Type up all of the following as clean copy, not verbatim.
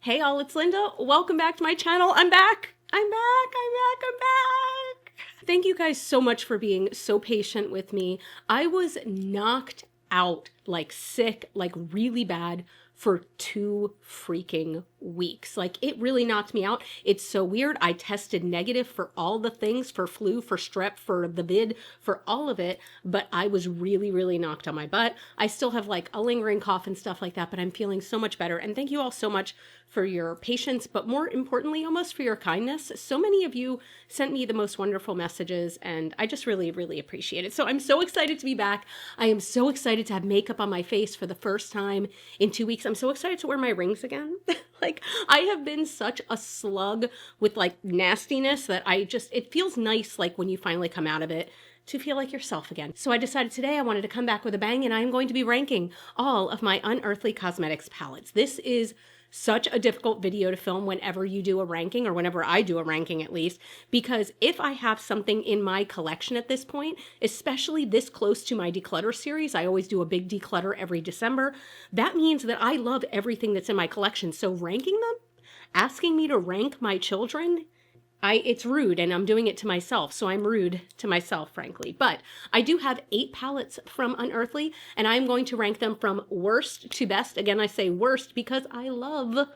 Hey all, it's Linda. Welcome back to my channel. I'm back. I'm back. Thank you guys so much for being so patient with me. I was knocked out, like sick, like really bad for 2 freaking weeks. Like it really knocked me out. It's so weird. I tested negative for all the things, for flu, for strep, for the vid, for all of it, but I was really knocked on my butt. I still have like a lingering cough and stuff like that, but I'm feeling so much better. And thank you all so much for your patience, but more importantly, almost for your kindness. So many of you sent me the most wonderful messages, and I just really appreciate it. So I'm so excited to be back. I am so excited to have makeup on my face for the first time in 2 weeks. I'm so excited to wear my rings again. Like, I have been such a slug with like nastiness that it feels nice, like when you finally come out of it, to feel like yourself again. So I decided today I wanted to come back with a bang, and I'm going to be ranking all of my Unearthly Cosmetics palettes. This is such a difficult video to film whenever you do a ranking, or whenever I do a ranking at least, because if I have something in my collection at this point, especially this close to my declutter series, I always do a big declutter every December, that means that I love everything that's in my collection. So ranking them, asking me to rank my children, it's rude, and I'm doing it to myself, so I'm rude to myself, frankly. But I do have 8 palettes from Unearthly, and I'm going to rank them from worst to best. Again, I say worst because I love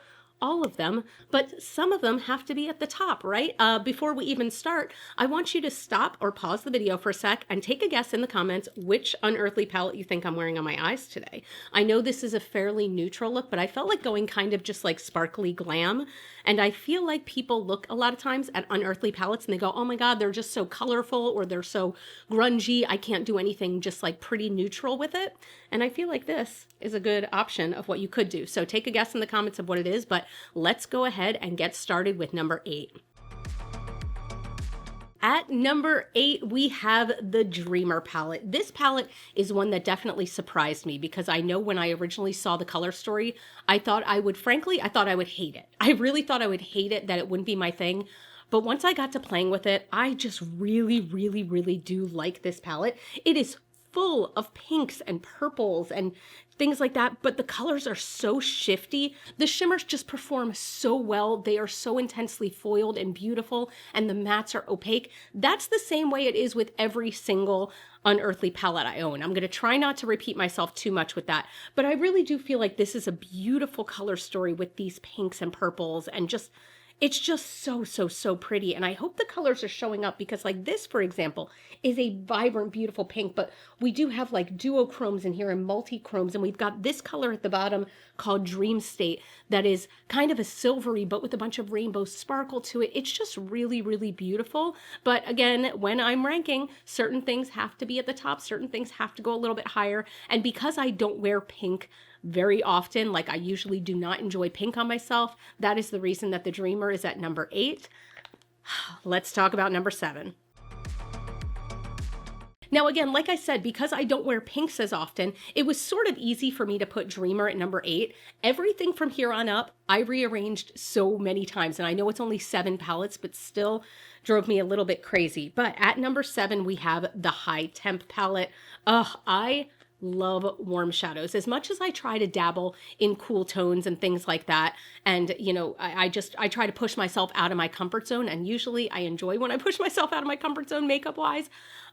all of them, but some of them have to be at the top, right? Before we even start, I want you to stop or pause the video for a sec and take a guess in the comments which Unearthly palette you think I'm wearing on my eyes today. I know this is a fairly neutral look, but I felt like going kind of just like sparkly glam, and I feel like people look a lot of times at Unearthly palettes and they go, oh my god, they're just so colorful, or they're so grungy, I can't do anything just like pretty neutral with it. And I feel like this is a good option of what you could do. So take a guess in the comments of what it is, but let's go ahead and get started with number 8. At number 8, we have the Dreamer palette. This palette is one that definitely surprised me, because I know when I originally saw the color story, I thought I would hate it. I really thought I would hate it, that it wouldn't be my thing. But once I got to playing with it, I just really do like this palette. It is full of pinks and purples and things like that, but the colors are so shifty. The shimmers just perform so well. They are so intensely foiled and beautiful, and the mattes are opaque. That's the same way it is with every single Unearthly palette I own. I'm going to try not to repeat myself too much with that, but I really do feel like this is a beautiful color story with these pinks and purples, and just it's just so pretty. And I hope the colors are showing up, because like this, for example, is a vibrant, beautiful pink, but we do have like duochromes in here and multi-chromes. And we've got this color at the bottom called Dream State that is kind of a silvery, but with a bunch of rainbow sparkle to it. It's just really beautiful. But again, when I'm ranking, certain things have to be at the top, certain things have to go a little bit higher. And because I don't wear pink very often, like I usually do not enjoy pink on myself, that is the reason that the Dreamer is at number 8. Let's talk about number 7. Now again, like I said, because I don't wear pinks as often, it was sort of easy for me to put Dreamer at number 8. Everything from here on up, I rearranged so many times, and I know it's only 7 palettes, but still drove me a little bit crazy. But at number 7, we have the High Temp palette. I love warm shadows. As much as I try to dabble in cool tones and things like that, and you know, I try to push myself out of my comfort zone, and usually I enjoy when I push myself out of my comfort zone makeup wise,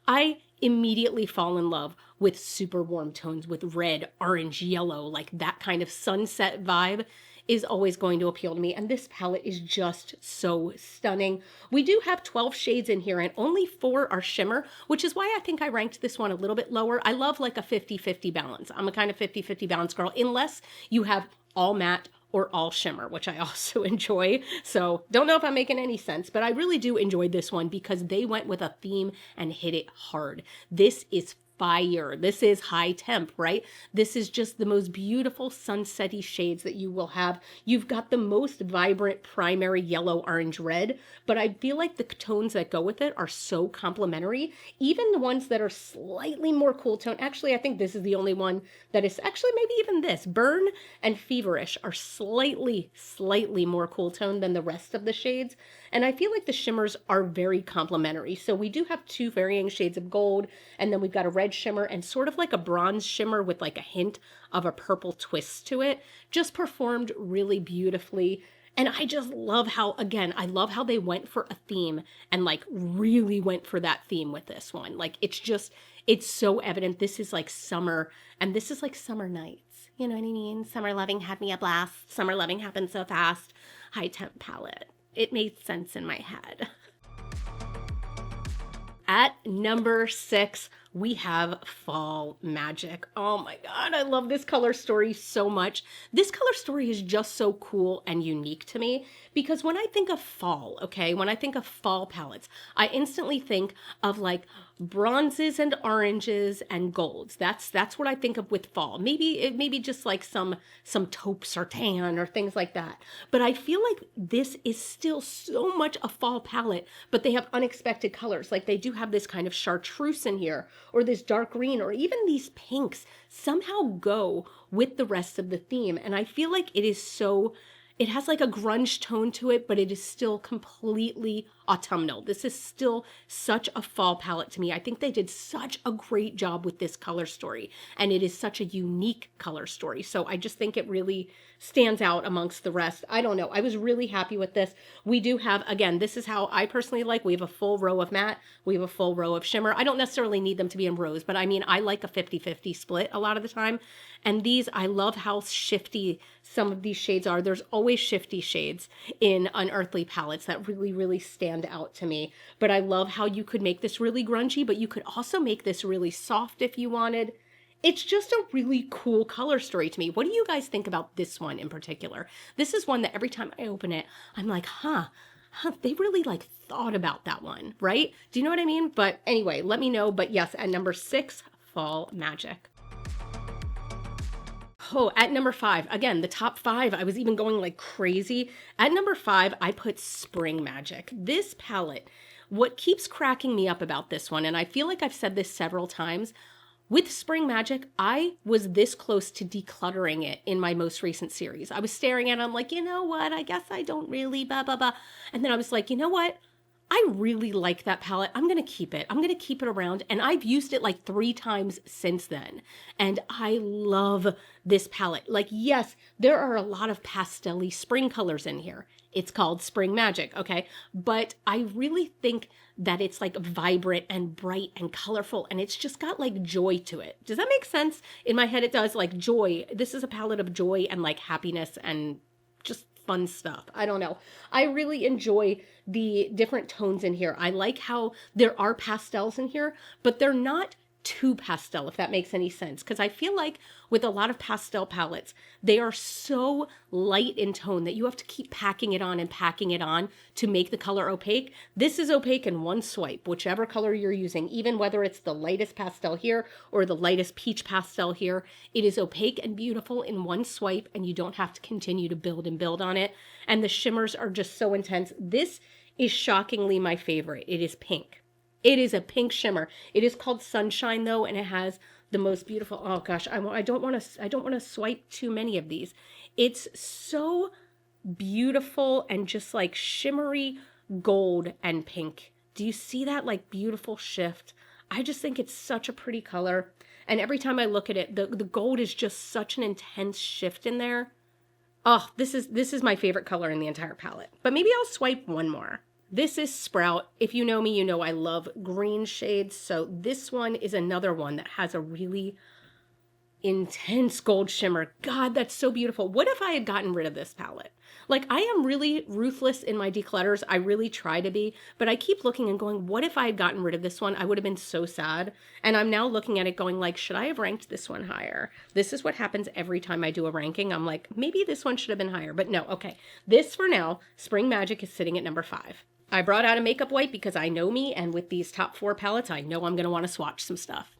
I immediately fall in love with super warm tones, with red, orange, yellow, like that kind of sunset vibe is always going to appeal to me. And this palette is just so stunning. We do have 12 shades in here, and only 4 are shimmer, which is why I think I ranked this one a little bit lower. I love like a 50-50 balance. I'm a kind of 50-50 balance girl, unless you have all matte or all shimmer, which I also enjoy. So don't know if I'm making any sense, but I really do enjoy this one because they went with a theme and hit it hard. This is fire. This is High Temp, right? This is just the most beautiful sunsetty shades that you will have. You've got the most vibrant primary yellow, orange, red, but I feel like the tones that go with it are so complementary. Even the ones that are slightly more cool tone. Actually, I think this is the only one that is, actually maybe even this, Burn and Feverish are slightly more cool tone than the rest of the shades. And I feel like the shimmers are very complementary. So we do have 2 varying shades of gold, and then we've got a red red shimmer and sort of like a bronze shimmer with like a hint of a purple twist to it. Just performed really beautifully. And I just love how, again, I love how they went for a theme and like really went for that theme with this one. Like it's so evident. This is like summer, and this is like summer nights. You know what I mean? Summer loving had me a blast. Summer loving happened so fast. High temp palette. It made sense in my head. At number 6, we have Fall Magic. Oh my God, I love this color story so much. This color story is just so cool and unique to me because when I think of fall, okay, when I think of fall palettes, I instantly think of like bronzes and oranges and golds. That's what I think of with fall. Maybe just like some taupes or tan or things like that. But I feel like this is still so much a fall palette, but they have unexpected colors. Like they do have this kind of chartreuse in here, or this dark green, or even these pinks somehow go with the rest of the theme. And I feel like it has like a grunge tone to it, but it is still completely autumnal. This is still such a fall palette to me. I think they did such a great job with this color story, and it is such a unique color story. So I just think it really stands out amongst the rest. I don't know. I was really happy with this. We do have, again, this is how I personally like, we have a full row of matte, we have a full row of shimmer. I don't necessarily need them to be in rows, but I mean, I like a 50-50 split a lot of the time. And these, I love how shifty some of these shades are. There's always shifty shades in Unearthly palettes that really, really stand out to me. But I love how you could make this really grungy, but you could also make this really soft if you wanted. It's just a really cool color story to me. What do you guys think about this one in particular? This is one that every time I open it, I'm like, they really like thought about that one, right? Do you know what I mean? But anyway, let me know. But yes, at number 6, Fall Magic. Oh, at number 5, again, the top 5, I was even going like crazy. At number 5, I put Spring Magic. This palette, what keeps cracking me up about this one, and I feel like I've said this several times, with Spring Magic, I was this close to decluttering it in my most recent series. I was staring at it, I'm like, you know what, I guess I don't really, blah, blah, blah. And then I was like, you know what? I really like that palette. I'm going to keep it. I'm going to keep it around. And I've used it like 3 times since then. And I love this palette. Like, yes, there are a lot of pastel-y spring colors in here. It's called Spring Magic, okay? But I really think that it's like vibrant and bright and colorful, and it's just got like joy to it. Does that make sense? In my head, it does. Like joy. This is a palette of joy and like happiness and just fun stuff. I don't know. I really enjoy the different tones in here. I like how there are pastels in here, but they're not too pastel, if that makes any sense. Because I feel like with a lot of pastel palettes, they are so light in tone that you have to keep packing it on and packing it on to make the color opaque. This is opaque in one swipe, whichever color you're using, even whether it's the lightest pastel here or the lightest peach pastel here. It is opaque and beautiful in one swipe, and you don't have to continue to build and build on it. And the shimmers are just so intense. This is shockingly my favorite. It is pink. It is a pink shimmer. It is called Sunshine though, and it has the most beautiful, oh gosh, I don't want to swipe too many of these. It's so beautiful and just like shimmery gold and pink. Do you see that like beautiful shift? I just think it's such a pretty color. And every time I look at it, the gold is just such an intense shift in there. Oh, this is my favorite color in the entire palette. But maybe I'll swipe one more. This is Sprout. If you know me, you know I love green shades. So this one is another one that has a really intense gold shimmer. God, that's so beautiful. What if I had gotten rid of this palette? Like, I am really ruthless in my declutters. I really try to be, but I keep looking and going, what if I had gotten rid of this one? I would have been so sad. And I'm now looking at it going like, should I have ranked this one higher? This is what happens every time I do a ranking. I'm like, maybe this one should have been higher, but no. Okay. This for now, Spring Magic is sitting at number 5. I brought out a makeup wipe because I know me, and with these top 4 palettes, I know I'm going to want to swatch some stuff.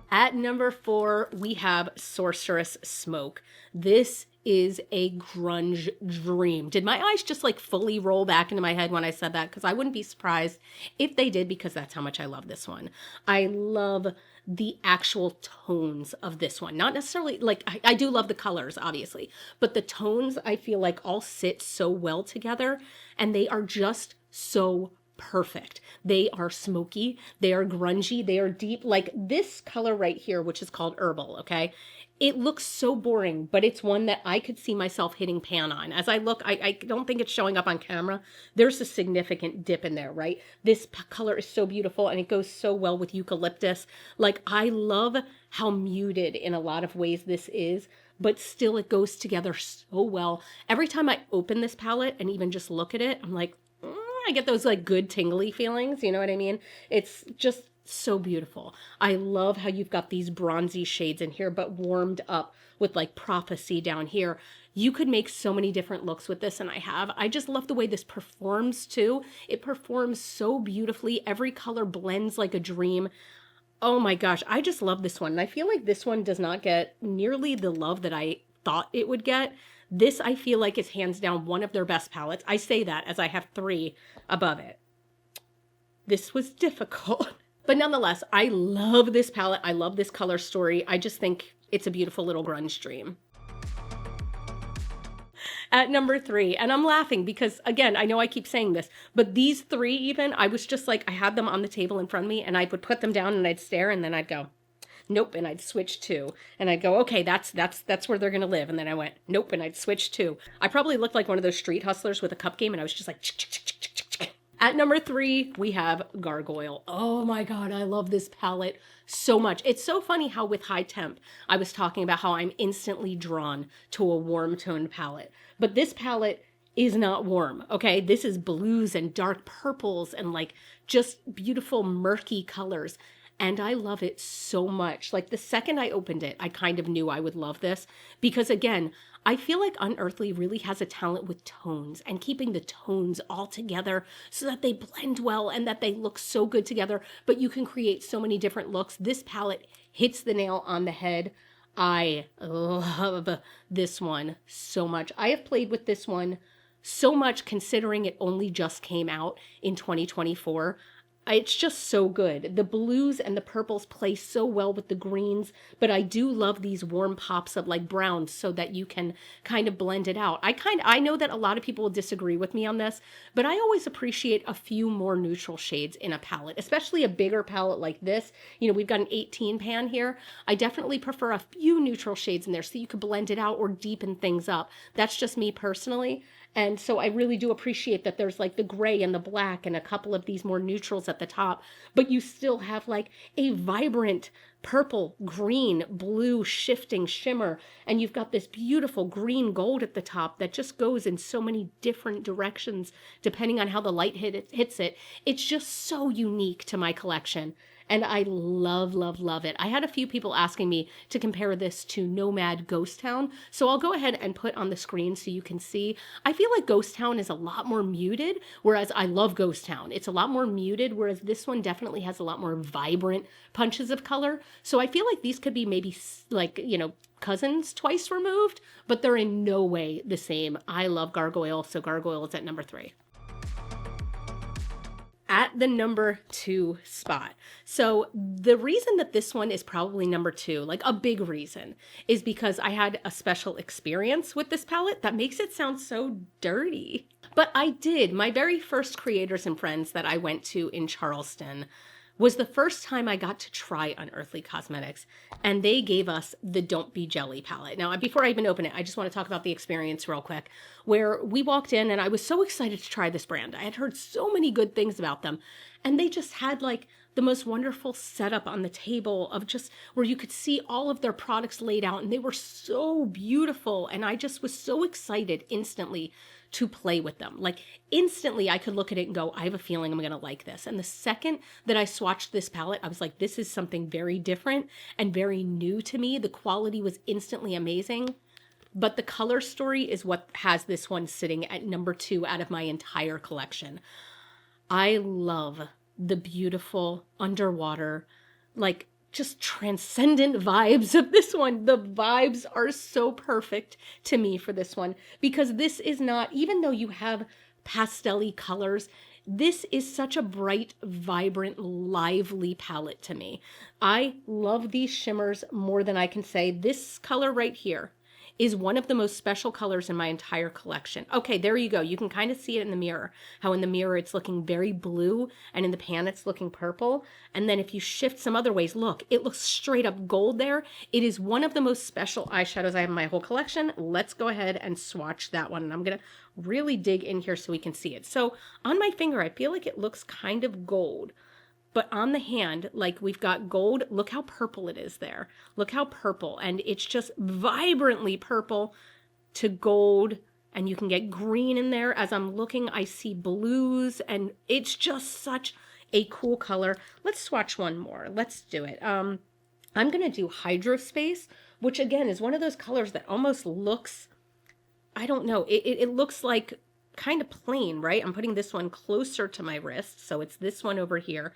At number 4, we have Sorceress Smoke. This is a grunge dream. Did my eyes just like fully roll back into my head when I said that? Because I wouldn't be surprised if they did, because that's how much I love this one. I love the actual tones of this one. Not necessarily, like, I do love the colors, obviously, but the tones I feel like all sit so well together, and they are just so perfect. They are smoky, they are grungy, they are deep. Like this color right here, which is called Herbal, okay? It looks so boring, but it's one that I could see myself hitting pan on. As I look, I don't think it's showing up on camera. There's a significant dip in there, right? This color is so beautiful and it goes so well with eucalyptus. Like I love how muted in a lot of ways this is, but still it goes together so well. Every time I open this palette and even just look at it, I'm like, I get those like good tingly feelings. You know what I mean? It's just so beautiful. I love how you've got these bronzy shades in here, but warmed up with like prophecy down here. You could make so many different looks with this, and I have. I just love the way this performs too. It performs so beautifully. Every color blends like a dream. Oh my gosh, I just love this one. And I feel like this one does not get nearly the love that I thought it would get. This, I feel like, is hands down one of their best palettes. I say that as I have 3 above it. This was difficult. But nonetheless, I love this palette. I love this color story. I just think it's a beautiful little grunge dream. At number 3, and I'm laughing because, again, I know I keep saying this, but these 3 even, I was just like, I had them on the table in front of me, and I would put them down, and I'd stare, and then I'd go, nope, and I'd switch to, and I'd go, okay, that's where they're gonna live, and then I went, nope, and I'd switch to. I probably looked like one of those street hustlers with a cup game, and I was just like, chick, chick, chick, chick, chick, chick. At number 3, we have Gargoyle. Oh my God, I love this palette so much. It's so funny how with High Temp, I was talking about how I'm instantly drawn to a warm toned palette. But this palette is not warm, okay? This is blues and dark purples and like just beautiful murky colors. And I love it so much. Like the second I opened it, I kind of knew I would love this because again, I feel like Unearthly really has a talent with tones and keeping the tones all together so that they blend well and that they look so good together, but you can create so many different looks. This palette hits the nail on the head. I love this one so much. I have played with this one so much considering it only just came out in 2024. It's just so good. The blues and the purples play so well with the greens, but I do love these warm pops of like browns so that you can kind of blend it out. I know that a lot of people will disagree with me on this, but I always appreciate a few more neutral shades in a palette, especially a bigger palette like this. You know, we've got an 18 pan here. I definitely prefer a few neutral shades in there so you could blend it out or deepen things up. That's just me personally. And so I really do appreciate that there's like the gray and the black and a couple of these more neutrals at the top, but you still have like a vibrant purple, green, blue shifting shimmer. And you've got this beautiful green gold at the top that just goes in so many different directions depending on how the light hits it. It's just so unique to my collection. And I love, love, love it. I had a few people asking me to compare this to Nomad Ghost Town. So I'll go ahead and put on the screen so you can see. I feel like Ghost Town is a lot more muted, whereas I love Ghost Town. It's a lot more muted, whereas this one definitely has a lot more vibrant punches of color. So I feel like these could be maybe like, you know, cousins twice removed, but they're in no way the same. I love Gargoyle, so Gargoyle is at number 3. At the number 2 spot. So the reason that this one is probably number 2, like a big reason, is because I had a special experience with this palette that makes it sound so dirty. But I did. My very first Creators and Friends that I went to in Charleston was the first time I got to try Unearthly Cosmetics, and they gave us the Don't Be Jelly palette. Now, before I even open it, I just want to talk about the experience real quick, where we walked in and I was so excited to try this brand. I had heard so many good things about them, and they just had like the most wonderful setup on the table of just where you could see all of their products laid out, and they were so beautiful, and I just was so excited instantly to play with them. Like instantly I could look at it and go, I have a feeling I'm going to like this. And the second that I swatched this palette, I was like, this is something very different and very new to me. The quality was instantly amazing, but the color story is what has this one sitting at number 2 out of my entire collection. I love the beautiful underwater, like just transcendent vibes of this one. The vibes are so perfect to me for this one because this is not, even though you have pastel-y colors, this is such a bright, vibrant, lively palette to me. I love these shimmers more than I can say. This color right here is one of the most special colors in my entire collection. Okay, there you go. You can kind of see it in the mirror, how in the mirror it's looking very blue and in the pan it's looking purple. And then if you shift some other ways, look, it looks straight up gold there. It is one of the most special eyeshadows I have in my whole collection. Let's go ahead and swatch that one. And I'm going to really dig in here so we can see it. So on my finger, I feel like it looks kind of gold. But on the hand, like we've got gold, look how purple it is there. Look how purple, and it's just vibrantly purple to gold, and you can get green in there. As I'm looking, I see blues, and it's just such a cool color. Let's swatch one more. Let's do it. I'm going to do Hydrospace, which again is one of those colors that almost looks, I don't know, it looks like kind of plain, right? I'm putting this one closer to my wrist, so it's this one over here.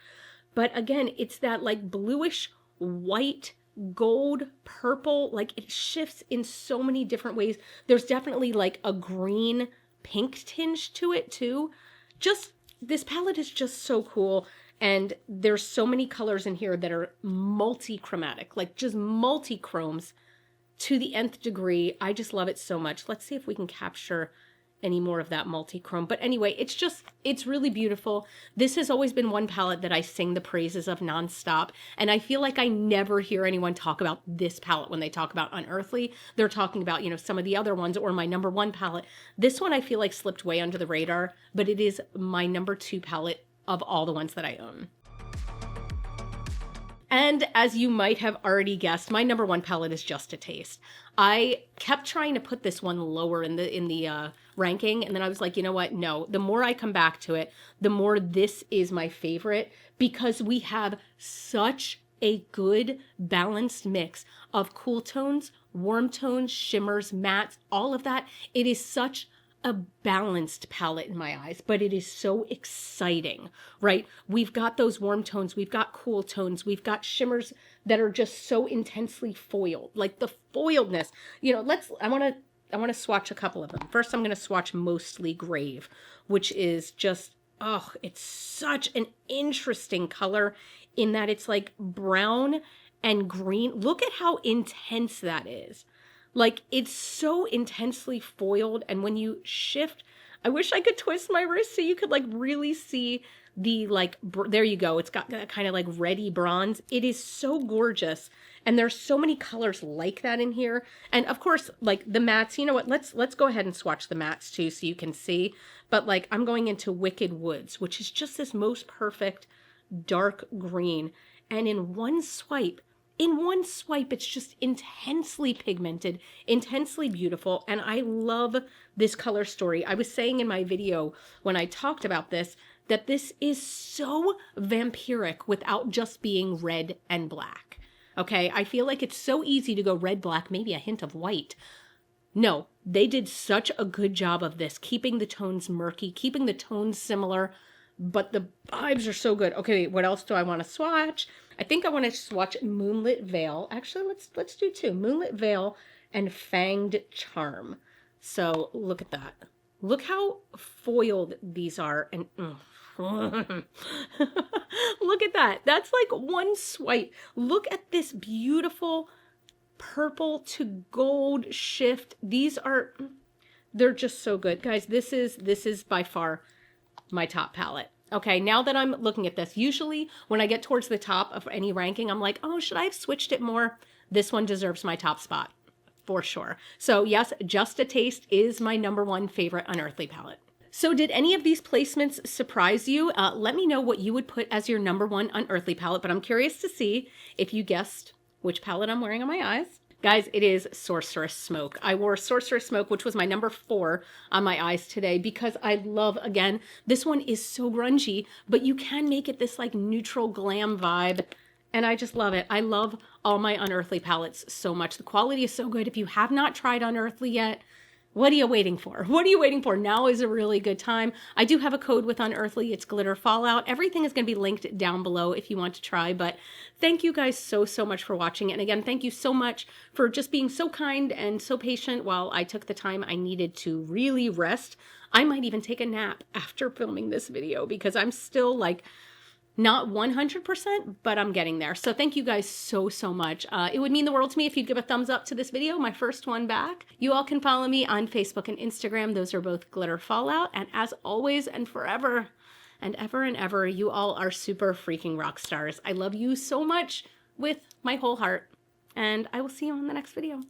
But again, it's that like bluish white, gold, purple, like it shifts in so many different ways. There's definitely like a green pink tinge to it too. Just, this palette is just so cool. And there's so many colors in here that are multi-chromatic, like just multi-chromes to the nth degree. I just love it so much. Let's see if we can capture any more of that multi-chrome. But anyway, it's really beautiful. This has always been one palette that I sing the praises of nonstop. And I feel like I never hear anyone talk about this palette when they talk about Unearthly. They're talking about, you know, some of the other ones or my number one palette. This one I feel like slipped way under the radar, but it is my number two palette of all the ones that I own. And as you might have already guessed, my number one palette is Just a Taste. I kept trying to put this one lower in the ranking, and then I was like, you know what? No, the more I come back to it, the more this is my favorite, because we have such a good balanced mix of cool tones, warm tones, shimmers, mattes, all of that. It is such a balanced palette in my eyes, but it is so exciting, right? We've got those warm tones, we've got cool tones, we've got shimmers that are just so intensely foiled, like the foiledness. You know, I want to swatch a couple of them. First, I'm going to swatch Mostly Grave, which is just, oh, it's such an interesting color in that it's like brown and green. Look at how intense that is. Like, it's so intensely foiled, and when you shift, I wish I could twist my wrist so you could like really see the like, there you go. It's got that kind of like reddy bronze. It is so gorgeous, and there's so many colors like that in here. And of course, like the mattes, you know what? Let's go ahead and swatch the mattes too so you can see. But like, I'm going into Wicked Woods, which is just this most perfect dark green, and in one swipe, it's just intensely pigmented, intensely beautiful, and I love this color story. I was saying in my video when I talked about this, that this is so vampiric without just being red and black. Okay, I feel like it's so easy to go red, black, maybe a hint of white. No, they did such a good job of this, keeping the tones murky, keeping the tones similar, but the vibes are so good. Okay, what else do I want to swatch? I think I want to swatch Moonlit Veil. Actually, let's do two. Moonlit Veil and Fanged Charm. So look at that. Look how foiled these are. And look at that. That's like one swipe. Look at this beautiful purple to gold shift. They're just so good. Guys, this is by far my top palette. Okay, now that I'm looking at this, usually when I get towards the top of any ranking, I'm like, oh, should I have switched it more? This one deserves my top spot, for sure. So yes, Just a Taste is my number one favorite Unearthly palette. So did any of these placements surprise you? Let me know what you would put as your number one Unearthly palette, but I'm curious to see if you guessed which palette I'm wearing on my eyes. Guys, it is Sorceress Smoke. I wore Sorceress Smoke, which was my number 4 on my eyes today, because I love, again, this one is so grungy, but you can make it this like neutral glam vibe, and I just love it. I love all my Unearthly palettes so much. The quality is so good. If you have not tried Unearthly yet, what are you waiting for? What are you waiting for? Now is a really good time. I do have a code with Unearthly. It's GLITTERFALLOUT. Everything is going to be linked down below if you want to try. But thank you guys so much for watching. And again, thank you so much for just being so kind and so patient while I took the time I needed to really rest. I might even take a nap after filming this video because I'm still like Not 100%, but I'm getting there. So thank you guys so, so much. It would mean the world to me if you'd give a thumbs up to this video, my first one back. You all can follow me on Facebook and Instagram. Those are both Glitter Fallout. And as always and forever and ever, you all are super freaking rock stars. I love you so much with my whole heart. And I will see you on the next video.